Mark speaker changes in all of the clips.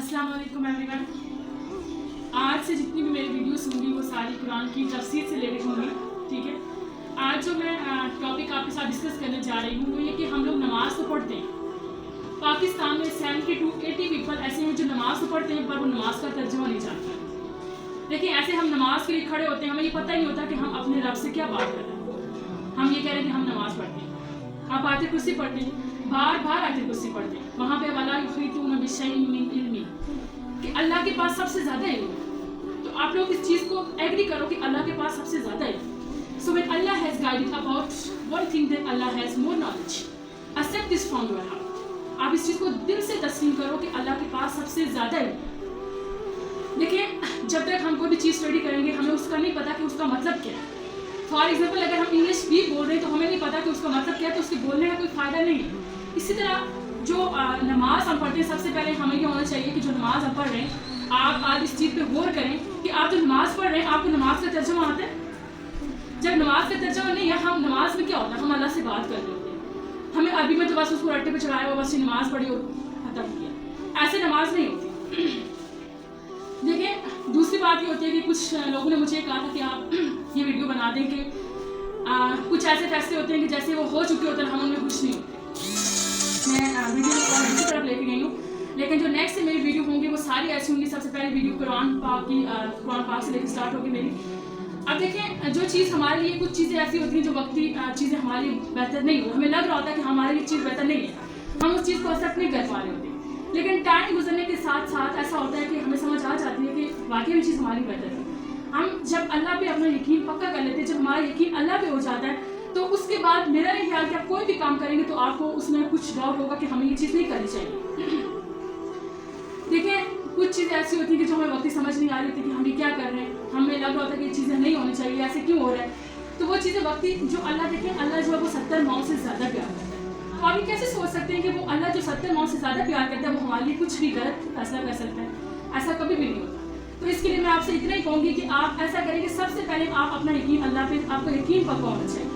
Speaker 1: अस्सलाम वालेकुम एवरीवन। आज से जितनी भी मेरी वीडियोस होंगी वो सारी कुरान की तफसीर से रिलेटेड होंगी, ठीक है। आज जो मैं टॉपिक आपके साथ डिस्कस करने जा रही हूँ वो ये कि हम लोग नमाज़ तो पढ़ते हैं। पाकिस्तान में 70 to 80 पीपल ऐसे हैं जो नमाज़ तो पढ़ते हैं पर वो नमाज का तर्जुमा नहीं जानते। देखिए, ऐसे हम नमाज के लिए खड़े होते हैं, हमें ये पता ही नहीं होता कि हम अपने रब से क्या बात कर रहे हैं। हम ये कह रहे हैं कि हम नमाज़ पढ़ते हैं, आप आयत कुर्सी पढ़ते हैं, बार बार आयत कुर्सी पढ़ते हैं, वहाँ पे वला युहीतूना बिशैइन मिन इल्मी कि अल्लाह के पास सबसे ज़्यादा इल्म है। तो आप लोग इस चीज़ को एग्री करो कि अल्लाह के पास सबसे ज़्यादा इल्म। So when Allah has guided about one thing, then Allah has more knowledge. Accept this from your heart. आप इस चीज़ को दिल से तस्लीम करो कि अल्लाह के पास सबसे ज़्यादा इल्म। देखिए, जब तक हम कोई भी चीज़ स्टडी करेंगे हमें उसका नहीं पता कि उसका मतलब क्या है। फॉर एग्जाम्पल, अगर हम इंग्लिश भी बोल रहे हैं तो हमें नहीं पता कि उसका मतलब क्या है, तो उसके बोलने का कोई फ़ायदा नहीं है। इसी तरह जो नमाज हम पढ़ते हैं, सबसे पहले हमें ये होना चाहिए कि जो नमाज हम पढ़ रहे हैं, आप आज इस चीज़ पे गौर करें कि आप जो नमाज पढ़ रहे हैं आपको नमाज का तर्जुमा आता है। जब नमाज का तर्जुमा नहीं है, हम नमाज में क्या होता है, हम अल्लाह से बात कर रहे होते हैं। हमें अरबी में तो बस उसको रट्टे पे चढ़ाया हुआ, बस नमाज पढ़ी और खत्म किया। ऐसे नमाज नहीं होती। देखिए, दूसरी बात ये होती है कि कुछ लोगों ने मुझे कहा था कि आप ये वीडियो बना दें कि कुछ ऐसे फैसले होते हैं कि जैसे वो हो चुके होते हैं, हम उनमें खुश नहीं होते। मैं वीडियो को इसी तरफ लेके गई हूँ, लेकिन जो नेक्स्ट मेरी वीडियो होंगी वो सारी ऐसी होंगी। सबसे पहले वीडियो कुरान पाक से लेकर स्टार्ट होगी मेरी। अब देखें, जो चीज़ हमारे लिए, कुछ चीज़ें ऐसी होती हैं जो वक्ती चीज़ें हमारे लिए बेहतर नहीं हो, हमें लग रहा होता है कि हमारे लिए चीज़ बेहतर नहीं है, हम उस चीज़ को एक्सेप्ट नहीं कर पा रहे होते। लेकिन टाइम गुजरने के साथ साथ ऐसा होता है कि हमें समझ आ जाती है कि वाकई में चीज़ हमारी बेहतर है। हम जब अल्लाह पे अपना यकीन पक्का कर लेते हैं, जब हमारा यकीन अल्लाह पे हो जाता है, तो उसके बाद मेरा नहीं ख्याल कि आप कोई भी काम करेंगे तो आपको उसमें कुछ डाउट होगा कि हमें ये चीज़ नहीं करनी चाहिए। देखिए, कुछ चीज़ें ऐसी होती हैं कि जो हमें वक्त समझ नहीं आ रही होती कि हम ये क्या कर रहे हैं, हमें लग रहा होता है कि ये चीज़ें नहीं होनी चाहिए, ऐसे क्यों हो रहा है। तो वो चीज़ें वक्ती जो अल्लाह, देखिए अल्लाह जो है वो 70 माओ से ज़्यादा प्यार करता है। तो आप ये कैसे सोच सकते हैं कि वो अल्लाह जो 70 माओ से ज़्यादा प्यार करता है वो हमारे लिए कुछ भी गलत फैसला कर सकता है? ऐसा कभी भी नहीं होता। तो इसके लिए मैं आपसे इतना ही कहूँगी कि आप ऐसा करें कि सबसे पहले आप अपना यकीन अल्लाह पे, आपका यकीन पक्का होना चाहिए।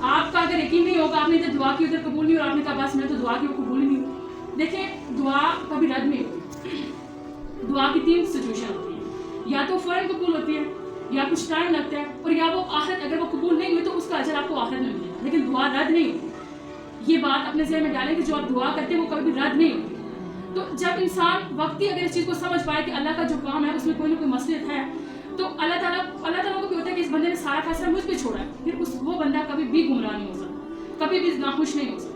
Speaker 1: आपका अगर यकीन नहीं होगा, आपने इधर दुआ की उधर कबूल नहीं, और आपने कहा बस मैं तो दुआ की वो कबूल ही नहीं हुई। देखिए, दुआ कभी रद्द नहीं होती। दुआ की 3 सिचुएशन होती है, या तो फौरन कबूल होती है, या कुछ टाइम लगता है, और या वो आखिरत, अगर वो कबूल नहीं हुई तो उसका अजर आपको आखिरत में मिलेगा, लेकिन दुआ रद्द नहीं होती। ये बात अपने ज़हन में डालें कि जो आप दुआ करते हैं वो कभी भी रद्द नहीं होती। तो जब इंसान वक्ती अगर इस चीज़ को समझ पाए कि अल्लाह का जो काम है उसमें कोई ना कोई मसलियत है, तो अल्लाह ताला को भी होता है कि इस बंदे ने सारा फैसला मुझ पर छोड़ा है, फिर वो बंदा कभी भी गुमराह नहीं हो सकता, कभी भी नाखुश नहीं हो सकता।